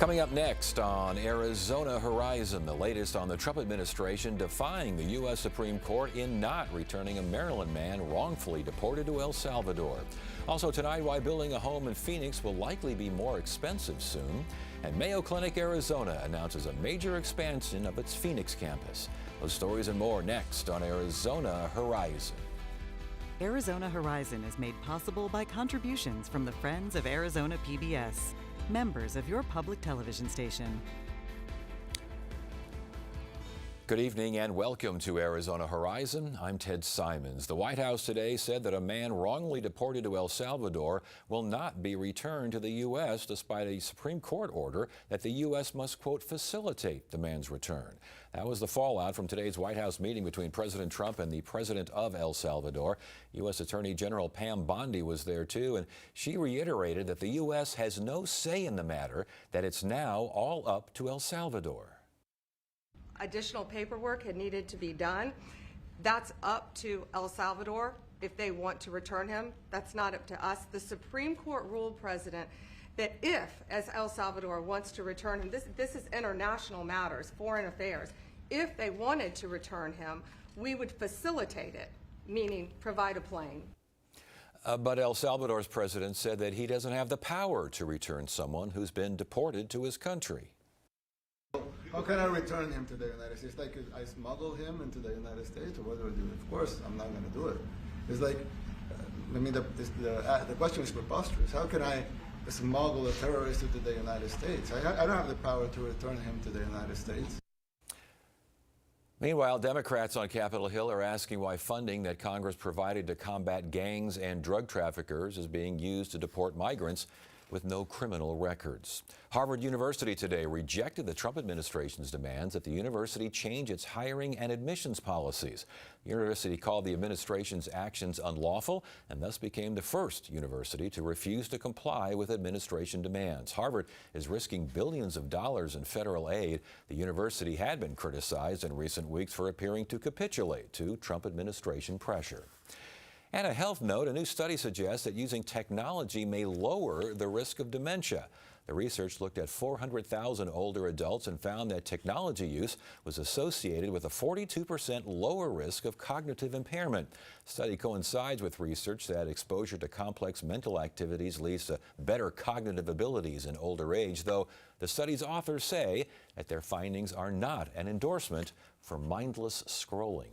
Coming up next on Arizona Horizon, the latest on the Trump administration defying the U.S. Supreme Court in not returning a Maryland man wrongfully deported to El Salvador. Also tonight, why building a home in Phoenix will likely be more expensive soon. And Mayo Clinic Arizona announces a major expansion of its Phoenix campus. Those stories and more next on Arizona Horizon. Arizona Horizon is made possible by contributions from the Friends of Arizona PBS, members of your public television station. Good evening and welcome to Arizona Horizon. I'm Ted Simons. The White House today said that a man wrongly deported to El Salvador will not be returned to the U.S. despite a Supreme Court order that the U.S. must, quote, facilitate the man's return. That was the fallout from today's White House meeting between President Trump and the president of El Salvador. U.S. Attorney General Pam Bondi was there too, and she reiterated that the U.S. has no say in the matter, that it's now all up to El Salvador. Additional paperwork had needed to be done. That's up to El Salvador if they want to return him. That's not up to us. The Supreme Court ruled, President, that if, as El Salvador wants to return him, this is international matters, foreign affairs, if they wanted to return him, we would facilitate it, meaning provide a plane. But El Salvador's president said that he doesn't have the power to return someone who's been deported to his country. How can I return him to the United States? Like, I smuggle him into the United States, or what do I do? Of course, I'm not going to do it. It's like, I mean, the question is preposterous. How can I smuggle a terrorist into the United States? I don't have the power to return him to the United States. Meanwhile, Democrats on Capitol Hill are asking why funding that Congress provided to combat gangs and drug traffickers is being used to deport migrants with no criminal records. Harvard University today rejected the Trump administration's demands that the university change its hiring and admissions policies. The university called the administration's actions unlawful and thus became the first university to refuse to comply with administration demands. Harvard is risking billions of dollars in federal aid. The university had been criticized in recent weeks for appearing to capitulate to Trump administration pressure. And a health note, a new study suggests that using technology may lower the risk of dementia. The research looked at 400,000 older adults and found that technology use was associated with a 42% lower risk of cognitive impairment. The study coincides with research that exposure to complex mental activities leads to better cognitive abilities in older age, though the study's authors say that their findings are not an endorsement for mindless scrolling.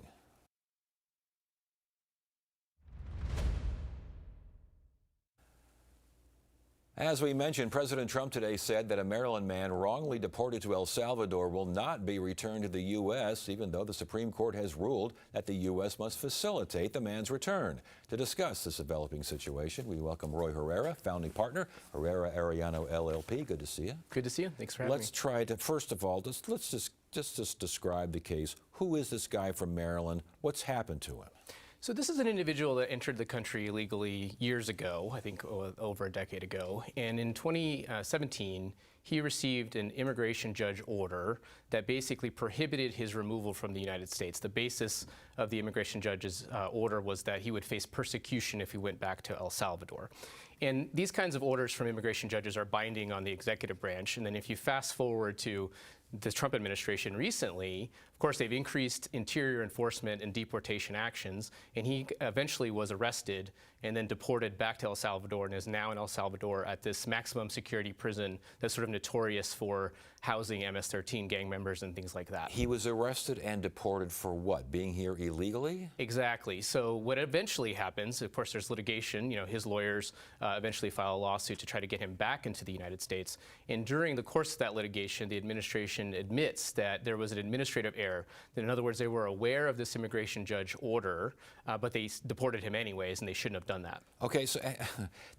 As we mentioned, President Trump today said that a Maryland man wrongly deported to El Salvador will not be returned to the U.S., even though the Supreme Court has ruled that the U.S. must facilitate the man's return. To discuss this developing situation, we welcome Roy Herrera, founding partner, Herrera Arellano LLP. Good to see you. Good to see you. Thanks for having me. Let's try to, first of all, let's just describe the case. Who is this guy from Maryland? What's happened to him? So this is an individual that entered the country illegally years ago, I think over a decade ago. And in 2017, he received an immigration judge order that basically prohibited his removal from the United States. The basis of the immigration judge's order was that he would face persecution if he went back to El Salvador. And these kinds of orders from immigration judges are binding on the executive branch. And then if you fast forward to the Trump administration recently, of course, they've increased interior enforcement and deportation actions, and he eventually was arrested and then deported back to El Salvador and is now in El Salvador at this maximum security prison that's sort of notorious for housing MS-13 gang members and things like that. He was arrested and deported for what? Being here illegally? Exactly. So what eventually happens, of course, there's litigation. You know, his lawyers eventually file a lawsuit to try to get him back into the United States. And during the course of that litigation, the administration admits that there was an administrative error. That, in other words, they were aware of this immigration judge order, but they deported him anyways, and they shouldn't have done that. Okay, so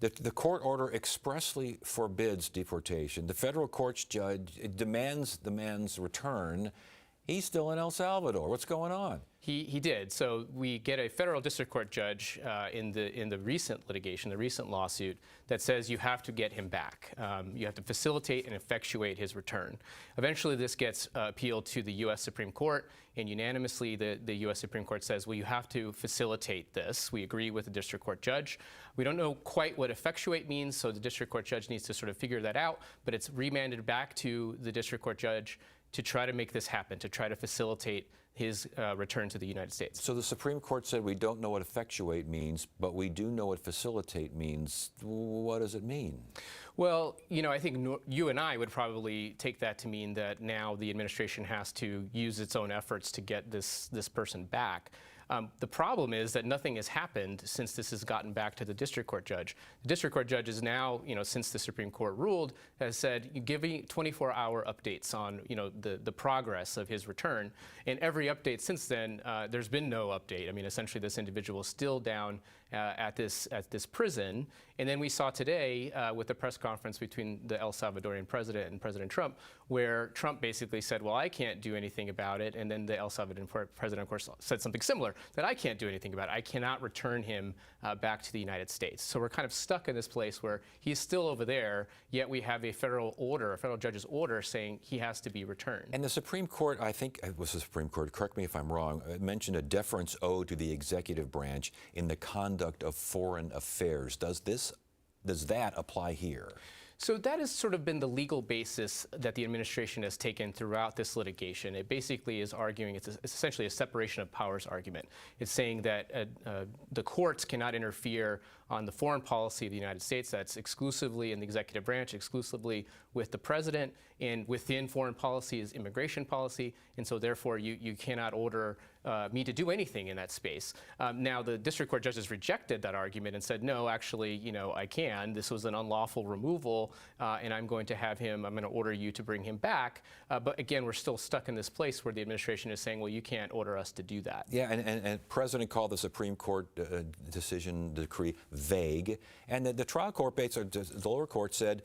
the court order expressly forbids deportation. The federal court's judge demands the man's return, He's still in El Salvador. What's going on? He did. So we get a federal district court judge in the recent litigation, the recent lawsuit, that says you have to get him back. You have to facilitate and effectuate his return. Eventually, this gets appealed to the U.S. Supreme Court, and unanimously, the U.S. Supreme Court says, well, you have to facilitate this. We agree with the district court judge. We don't know quite what effectuate means, so the district court judge needs to sort of figure that out, but it's remanded back to the district court judge to try to make this happen, to try to facilitate his return to the United States. So the Supreme Court said we don't know what effectuate means, but we do know what facilitate means. What does it mean? Well, I think you and I would probably take that to mean that now the administration has to use its own efforts to get this person back. The problem is that nothing has happened since this has gotten back to the district court judge. The district court judge is now, since the Supreme Court ruled, has said, you give me 24-hour updates on, the progress of his return. And every update since then, there's been no update. I mean, essentially, this individual is still down at this prison. And then we saw today with the press conference between the El Salvadorian president and President Trump, where Trump basically said, well, I can't do anything about it. And then the El Salvadorian president, of course, said something similar, that I can't do anything about it. I cannot return him back to the United States. So we're kind of stuck in this place where he's still over there, yet we have a federal order, a federal judge's order saying he has to be returned. And the Supreme Court, I think it was the Supreme Court, correct me if I'm wrong, mentioned a deference owed to the executive branch in the conduct of foreign affairs. Does that apply here? So that has sort of been the legal basis that the administration has taken throughout this litigation. It basically is arguing, it's essentially a separation of powers argument. It's saying that the courts cannot interfere on the foreign policy of the United States. That's exclusively in the executive branch, exclusively with the president, and within foreign policy is immigration policy, and so therefore you cannot order me to do anything in that space. Now the district court judges rejected that argument and said, no, actually, I can. This was an unlawful removal, and I'm going to order you to bring him back. But again, we're still stuck in this place where the administration is saying, well, you can't order us to do that. Yeah, and President called the Supreme Court decree vague, and the trial court, the lower court said,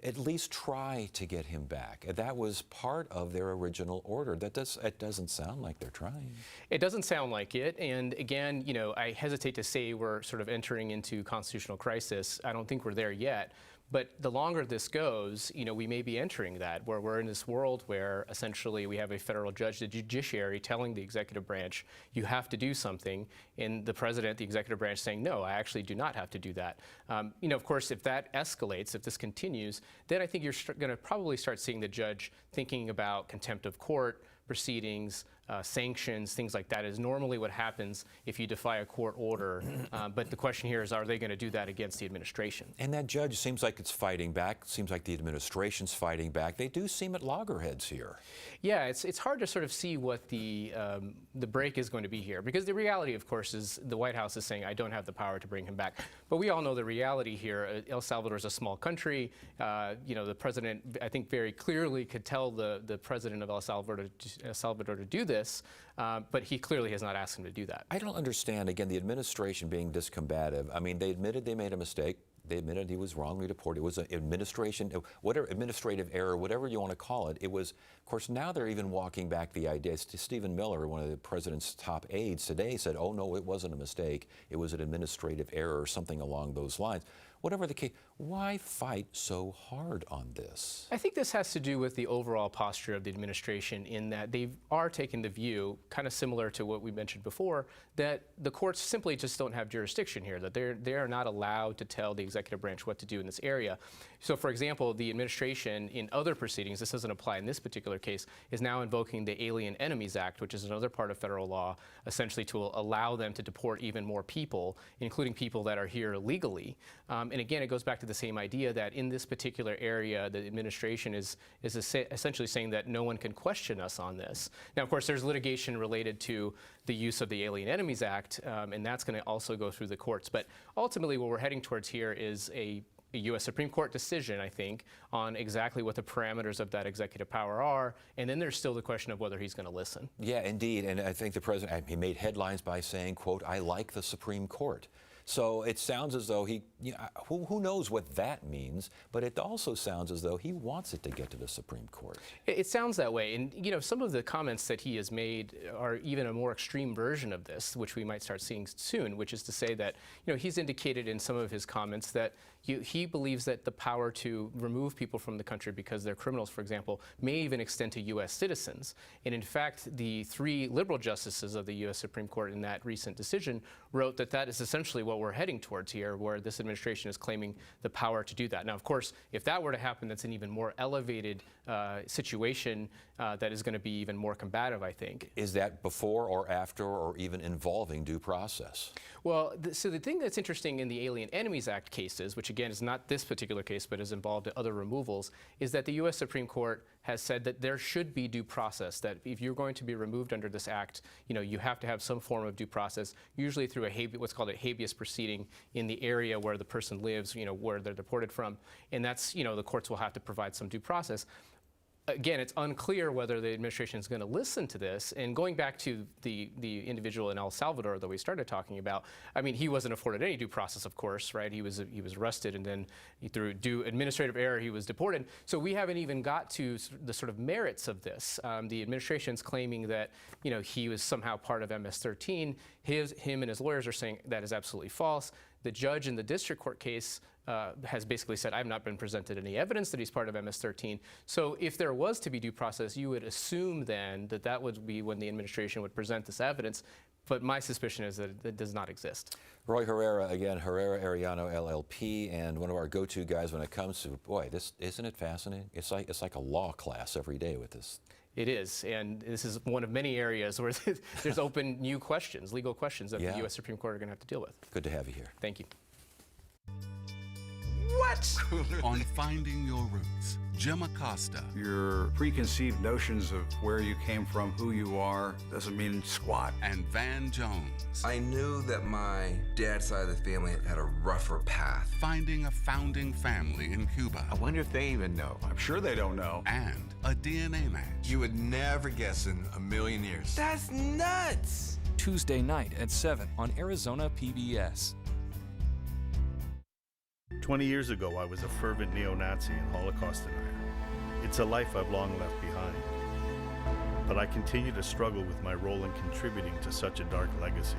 at least try to get him back. That was part of their original order. It doesn't sound like they're trying. It doesn't sound like it. And again, I hesitate to say we're sort of entering into constitutional crisis. I don't think we're there yet. But the longer this goes, we may be entering that, where we're in this world where essentially we have a federal judge, the judiciary, telling the executive branch, you have to do something, and the president, the executive branch, saying, no, I actually do not have to do that. Of course, if that escalates, if this continues, then I think you're going to probably start seeing the judge thinking about contempt of court proceedings, sanctions, things like that is normally what happens if you defy a court order. But the question here is, are they going to do that against the administration? And that judge seems like it's fighting back. Seems like the administration's fighting back. They do seem at loggerheads here. Yeah, it's hard to sort of see what the break is going to be here, because the reality, of course, is the White House is saying, I don't have the power to bring him back. But we all know the reality here. El Salvador is a small country. The president, I think, very clearly could tell the president of El Salvador to do this. But he clearly has not asked him to do that. I don't understand, again, the administration being discombative. I mean, they admitted they made a mistake. They admitted he was wrongly deported. It was an administrative error, whatever you want to call it. It was, of course, now they're even walking back the idea. Stephen Miller, one of the president's top aides today, said, oh, no, it wasn't a mistake. It was an administrative error or something along those lines. Whatever the case, why fight so hard on this? I think this has to do with the overall posture of the administration, in that they are taking the view, kind of similar to what we mentioned before, that the courts simply just don't have jurisdiction here, that they are not allowed to tell the executive branch what to do in this area. So, for example, the administration in other proceedings, this doesn't apply in this particular case, is now invoking the Alien Enemies Act, which is another part of federal law, essentially to allow them to deport even more people, including people that are here illegally. And again, it goes back to the same idea that in this particular area, the administration is essentially saying that no one can question us on this. Now, of course, there's litigation related to the use of the Alien Enemies Act, and that's going to also go through the courts. But ultimately, what we're heading towards here is a U.S. Supreme Court decision, I think, on exactly what the parameters of that executive power are, and then there's still the question of whether he's going to listen. Yeah, indeed, and I think the president, he made headlines by saying, quote, I like the Supreme Court. So it sounds as though who knows what that means, but it also sounds as though he wants it to get to the Supreme Court. It sounds that way. And, some of the comments that he has made are even a more extreme version of this, which we might start seeing soon, which is to say that, he's indicated in some of his comments that he believes that the power to remove people from the country because they're criminals, for example, may even extend to U.S. citizens. And in fact, the 3 liberal justices of the U.S. Supreme Court in that recent decision wrote that that is essentially what we're heading towards here, where this administration is claiming the power to do that. Now, of course, if that were to happen, that's an even more elevated situation that is going to be even more combative, I think. Is that before or after or even involving due process? Well, so the thing that's interesting in the Alien Enemies Act cases, which again is not this particular case but is involved in other removals, is that the U.S. Supreme Court has said that there should be due process, that if you're going to be removed under this act, you have to have some form of due process, usually through what's called a habeas proceeding in the area where the person lives, where they're deported from. And that's, the courts will have to provide some due process. Again, it's unclear whether the administration is going to listen to this. And going back to the individual in El Salvador that we started talking about, I mean, he wasn't afforded any due process, of course, right? He was arrested, and then through due administrative error, he was deported. So we haven't even got to the sort of merits of this. The administration's claiming that, he was somehow part of MS-13. Him and his lawyers are saying that is absolutely false. The judge in the district court case has basically said, I've not been presented any evidence that he's part of MS-13. So if there was to be due process, you would assume then that that would be when the administration would present this evidence. But my suspicion is that it does not exist. Roy Herrera, again, Herrera Arellano LLP, and one of our go-to guys when it comes to, boy, isn't it fascinating? It's like a law class every day with this. It is, and this is one of many areas where there's open new questions, legal questions that the U.S. Supreme Court are going to have to deal with. Good to have you here. Thank you. What? On Finding Your Roots, Jim Acosta. Your preconceived notions of where you came from, who you are, doesn't mean squat. And Van Jones. I knew that my dad's side of the family had a rougher path. Finding a founding family in Cuba. I wonder if they even know. I'm sure they don't know. And a DNA match. You would never guess in a million years. That's nuts! Tuesday night at 7 on Arizona PBS. 20 years ago, I was a fervent neo-Nazi and Holocaust denier. It's a life I've long left behind. But I continue to struggle with my role in contributing to such a dark legacy.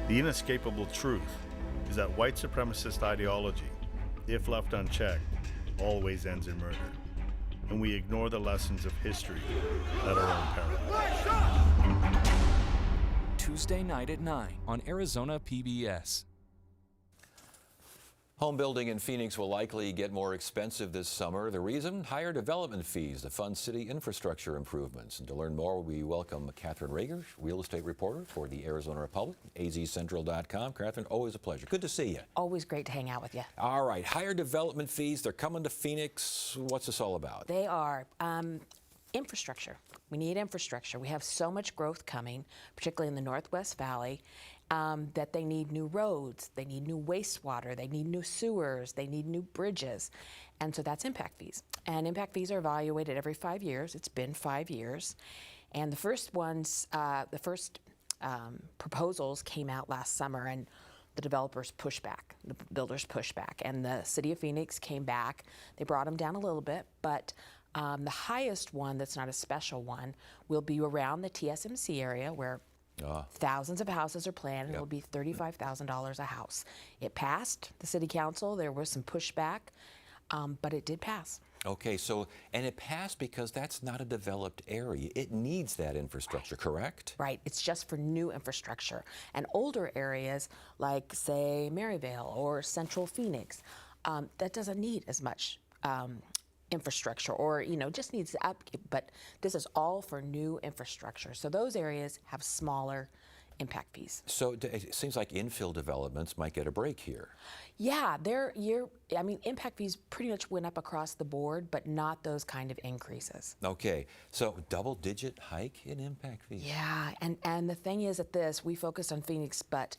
The inescapable truth is that white supremacist ideology, if left unchecked, always ends in murder. And we ignore the lessons of history at our own peril. Tuesday night at 9 on Arizona PBS. Home building in Phoenix will likely get more expensive this summer. The reason? Higher development fees to fund city infrastructure improvements. And to learn more, we welcome Catherine Rager, real estate reporter for the Arizona Republic, azcentral.com. Catherine, always a pleasure. Good to see you. Always great to hang out with you. All right, higher development fees, they're coming to Phoenix. What's this all about? They are. Infrastructure. We need infrastructure. We have so much growth coming, particularly in the Northwest Valley, that they need new roads, they need new wastewater, they need new sewers, they need new bridges. And so that's impact fees. And impact fees are evaluated every 5 years. It's been 5 years. And the first proposals came out last summer, and the developers pushed back, the builders pushed back. And the city of Phoenix came back. They brought them down a little bit, but the highest one, that's not a special one, will be around the TSMC area where thousands of houses are planned. It'll be $35,000 a house. It passed the city council. There was some pushback, but it did pass. Okay, so, and it passed because that's not a developed area. It needs that infrastructure, correct? Right, it's just for new infrastructure. And older areas like, say, Maryvale or Central Phoenix, that doesn't need as much infrastructure, or just needs to upkeep, but this is all for new infrastructure. So those areas have smaller impact fees. So it seems like infill developments might get a break here. Yeah, impact fees pretty much went up across the board, but not those kind of increases. Okay, so double-digit hike in impact fees. Yeah, and the thing is at this, we focus on Phoenix, but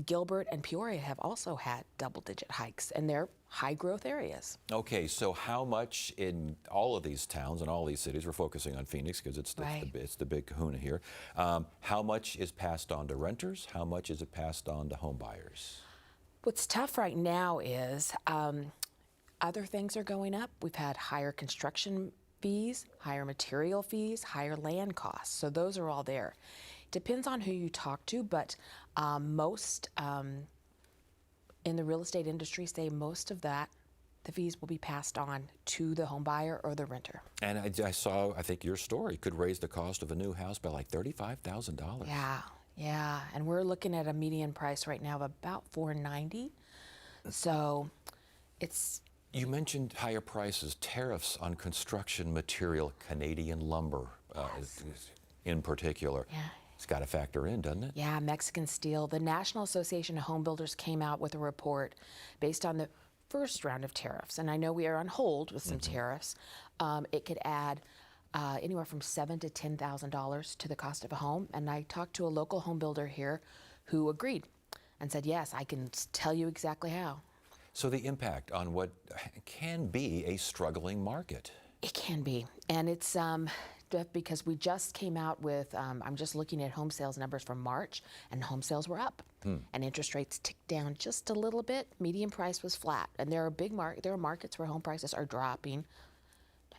Gilbert and Peoria have also had double-digit hikes, and they're high-growth areas. Okay, so how much in all of these towns and all these cities, we're focusing on Phoenix because it's the big kahuna here, how much is passed on to renters? How much is it passed on to home buyers? What's tough right now is other things are going up. We've had higher construction fees, higher material fees, higher land costs. So those are all there. Depends on who you talk to, but most in the real estate industry say most of that, the fees will be passed on to the home buyer or the renter. And I saw, I think your story could raise the cost of a new house by like $35,000. Yeah, and we're looking at a median price right now of about $490. So it's... You mentioned higher prices, tariffs on construction material, Canadian lumber in particular. Yeah. It's got to factor in, doesn't it? Yeah, Mexican steel. The National Association of Home Builders came out with a report based on the first round of tariffs. And I know we are on hold with some tariffs. It could add anywhere from $7,000 to $10,000 to the cost of a home. And I talked to a local home builder here who agreed and said, yes, I can tell you exactly how. So the impact on what can be a struggling market. It can be. And it's because we just came out with, I'm just looking at home sales numbers from March, and home sales were up. And interest rates ticked down just a little bit. Median price was flat. And there are markets where home prices are dropping.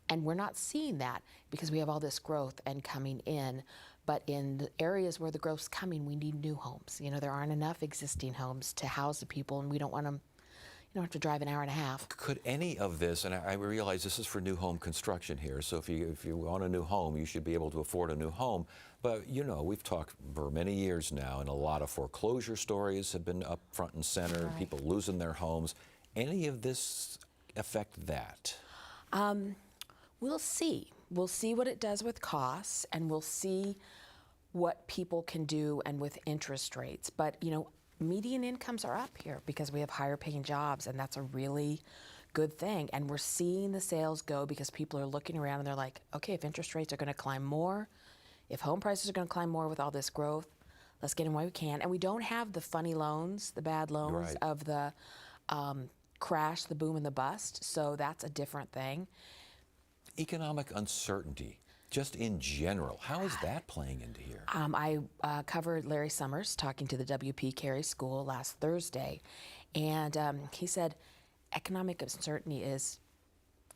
And we're not seeing that because we have all this growth and coming in. But in the areas where the growth's coming, we need new homes. You know, there aren't enough existing homes to house the people, and we don't want them, you don't have to drive an hour and a half. Could any of this, and I realize this is for new home construction here, so if you want a new home, you should be able to afford a new home. But, you know, we've talked for many years now, and a lot of foreclosure stories have been up front and center, people losing their homes. Any of this affect that? We'll see. We'll see what it does with costs, and we'll see what people can do and with interest rates. But, you know, median incomes are up here because we have higher paying jobs, and that's a really good thing. And we're seeing the sales go because people are looking around and they're like, okay, if interest rates are going to climb more, if home prices are going to climb more with all this growth, let's get in while we can. And we don't have the funny loans, the bad loans of the crash, the boom and the bust. So that's a different thing. Economic uncertainty, just in general, how is that playing into here? I covered Larry Summers talking to the W.P. Carey School last Thursday, and he said economic uncertainty is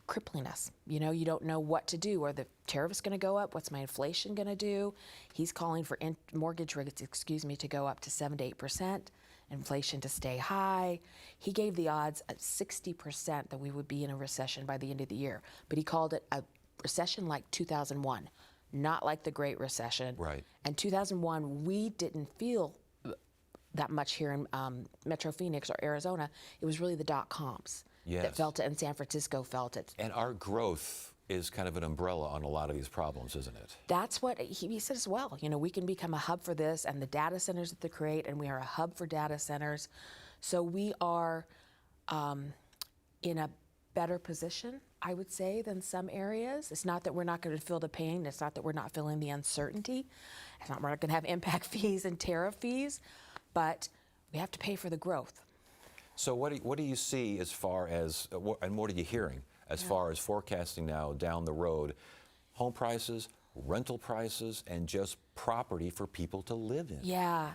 crippling us. You know, you don't know what to do. Are the tariffs going to go up? What's my inflation going to do? He's calling for mortgage rates, to go up to 7 to 8%, inflation to stay high. He gave the odds at 60% that we would be in a recession by the end of the year, but he called it a recession like 2001, not like the Great Recession. Right. And 2001, we didn't feel that much here in Metro Phoenix or Arizona. It was really the dot-coms that felt it, and San Francisco felt it. And our growth is kind of an umbrella on a lot of these problems, isn't it? That's what he said as well. You know, we can become a hub for this, and the data centers that they create, and we are a hub for data centers. So we are in a better position, I would say, than some areas. It's not that we're not going to feel the pain. It's not that we're not feeling the uncertainty. It's not we're not going to have impact fees and tariff fees, but we have to pay for the growth. So what do you see as far as, and what are you hearing as far as forecasting now down the road, home prices, rental prices, and just property for people to live in? Yeah,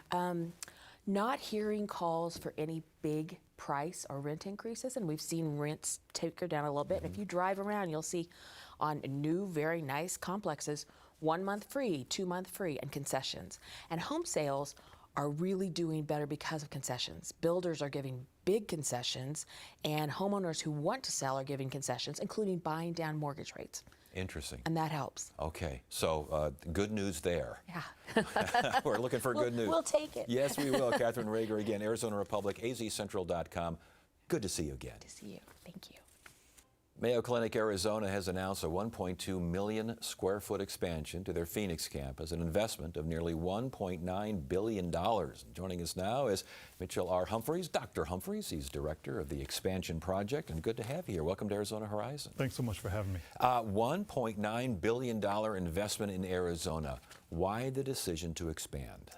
not hearing calls for any big price or rent increases, and we've seen rents ticker down a little bit. And if you drive around, you'll see on new, very nice complexes, 1 month free, 2 month free, and concessions. And home sales are really doing better because of concessions. Builders are giving big concessions, and homeowners who want to sell are giving concessions, including buying down mortgage rates. Interesting. And that helps. Okay, so good news there. Yeah. We're looking for good news. We'll take it. Yes, we will. Catherine Rager again, Arizona Republic, azcentral.com. Good to see you again. Good to see you. Thank you. Mayo Clinic Arizona has announced a 1.2 million square foot expansion to their Phoenix campus, an investment of nearly $1.9 billion. Joining us now is Mitchell R. Humphreys. Dr. Humphreys, he's director of the expansion project, and good to have you here. Welcome to Arizona Horizon. Thanks so much for having me. $1.9 billion investment in Arizona. Why the decision to expand?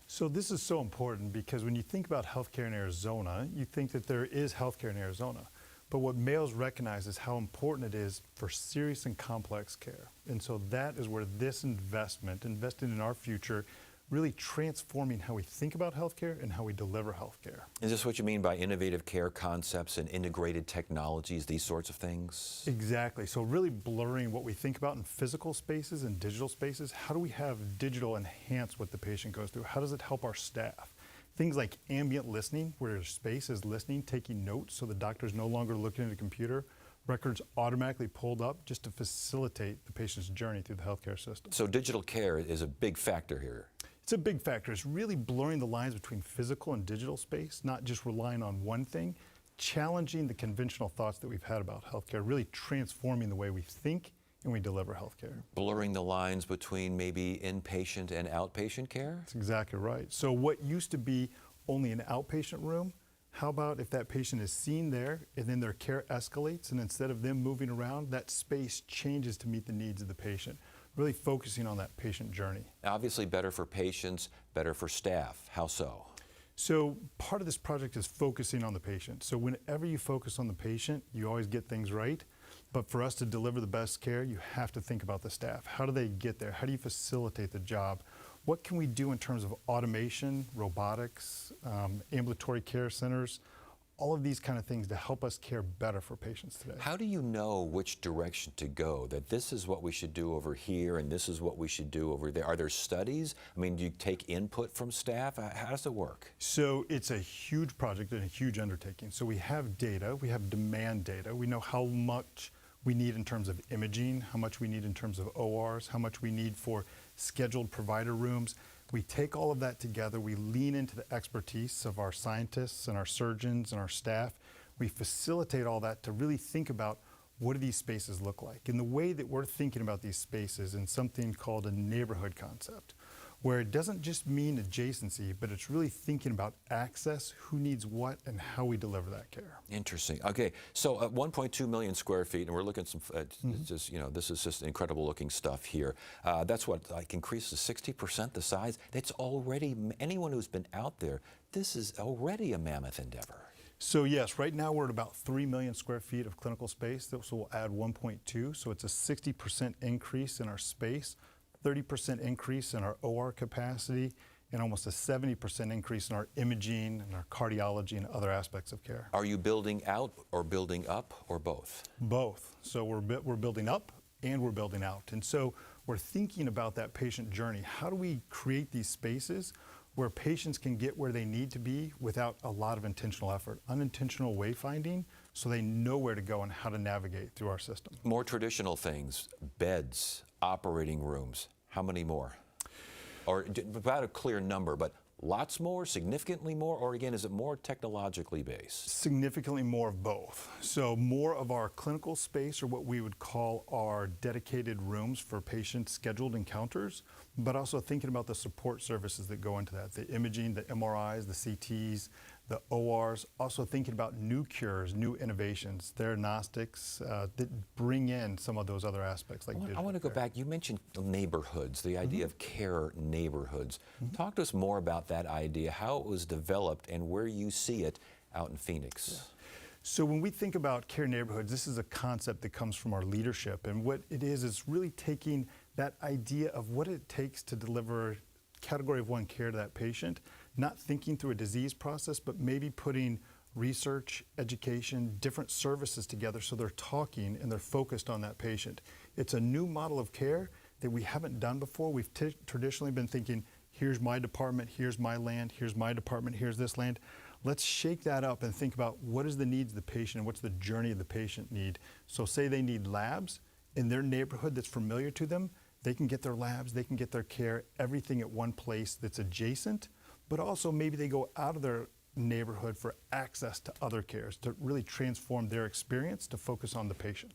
So this is so important because when you think about healthcare in Arizona, you think that there is healthcare in Arizona. But what Mayos recognize is how important it is for serious and complex care. And so that is where this investment, investing in our future, really transforming how we think about healthcare and how we deliver healthcare. Is this what you mean by innovative care concepts and integrated technologies, these sorts of things? Exactly. So really blurring what we think about in physical spaces and digital spaces. How do we have digital enhance what the patient goes through? How does it help our staff? Things like ambient listening, where your space is listening, taking notes so the doctor is no longer looking at a computer. Records automatically pulled up just to facilitate the patient's journey through the healthcare system. So digital care is a big factor here. It's a big factor. It's really blurring the lines between physical and digital space, not just relying on one thing, challenging the conventional thoughts that we've had about healthcare, really transforming the way we think and we deliver healthcare. Blurring the lines between maybe inpatient and outpatient care? That's exactly right. So what used to be only an outpatient room, how about if that patient is seen there and then their care escalates, and instead of them moving around, that space changes to meet the needs of the patient, really focusing on that patient journey. Obviously better for patients, better for staff. How so? So part of this project is focusing on the patient. So whenever you focus on the patient, you always get things right. But for us to deliver the best care, you have to think about the staff. How do they get there? How do you facilitate the job? What can we do in terms of automation, robotics, ambulatory care centers, all of these kind of things to help us care better for patients today? How do you know which direction to go, that this is what we should do over here and this is what we should do over there? Are there studies? I mean, do you take input from staff? How does it work? So it's a huge project and a huge undertaking. So we have data, we have demand data. We know how much we need in terms of imaging, how much we need in terms of ORs, how much we need for scheduled provider rooms. We take all of that together, we lean into the expertise of our scientists and our surgeons and our staff. We facilitate all that to really think about what do these spaces look like. And the way that we're thinking about these spaces in something called a neighborhood concept, where it doesn't just mean adjacency, but it's really thinking about access, who needs what, and how we deliver that care. Interesting. Okay, so 1.2 million square feet, and we're looking at some, just, you know, this is just incredible looking stuff here. That's what, like, increases 60% the size. That's already, anyone who's been out there, this is already a mammoth endeavor. So yes, right now we're at about 3 million square feet of clinical space. This will add 1.2, so it's a 60% increase in our space. 30% increase in our OR capacity, and almost a 70% increase in our imaging and our cardiology and other aspects of care. Are you building out or building up or both? Both. So we're building up and we're building out. And so we're thinking about that patient journey. How do we create these spaces where patients can get where they need to be without a lot of intentional effort, unintentional wayfinding, so they know where to go and how to navigate through our system? More traditional things, beds, operating rooms, how many more? Or about a clear number, but lots more, significantly more, or again, is it more technologically based? Significantly more of both. So more of our clinical space, or what we would call our dedicated rooms for patient scheduled encounters, but also thinking about the support services that go into that, the imaging, the MRIs, the CTs, the ORs, also thinking about new cures, new innovations, theranostics that bring in some of those other aspects like digital I want to go back. You mentioned neighborhoods, the idea of care neighborhoods. Talk to us more about that idea, how it was developed and where you see it out in Phoenix. So when we think about care neighborhoods, this is a concept that comes from our leadership. And what it is really taking that idea of what it takes to deliver category of 1 care to that patient, not thinking through a disease process, but maybe putting research, education, different services together so they're talking and they're focused on that patient. It's a new model of care that we haven't done before. We've traditionally been thinking, here's my department, here's my land, here's my department, here's this land. Let's shake that up and think about what is the needs of the patient and what's the journey of the patient need. So say they need labs in their neighborhood that's familiar to them, they can get their labs, they can get their care, everything at one place that's adjacent, but also maybe they go out of their neighborhood for access to other cares to really transform their experience to focus on the patient.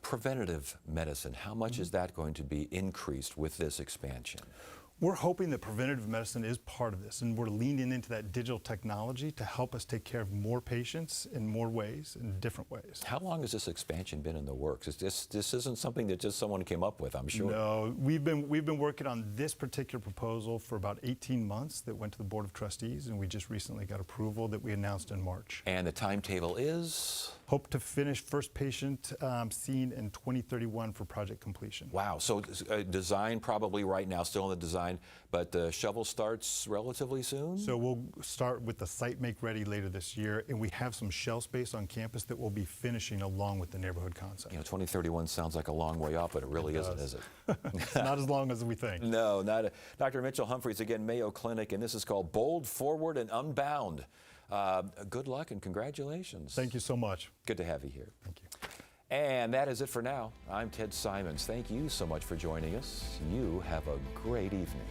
Preventative medicine, how much is that going to be increased with this expansion? We're hoping that preventative medicine is part of this, and we're leaning into that digital technology to help us take care of more patients in more ways, in different ways. How long has this expansion been in the works? This isn't something that just someone came up with, I'm sure. No, we've been working on this particular proposal for about 18 months that went to the Board of Trustees, and we just recently got approval that we announced in March. And the timetable is? Hope to finish first patient seen in 2031 for project completion. Wow, so design probably right now, still in the design, but the shovel starts relatively soon? So we'll start with the site make ready later this year, and we have some shell space on campus that we'll be finishing along with the neighborhood concept. You know, 2031 sounds like a long way off, but it really isn't, is it? It's not as long as we think. No, not. Dr. Mitchell Humphreys, again, Mayo Clinic, and this is called Bold, Forward, and Unbound. Good luck and congratulations. Thank you so much. Good to have you here. Thank you. And that is it for now. I'm Ted Simons. Thank you so much for joining us. You have a great evening.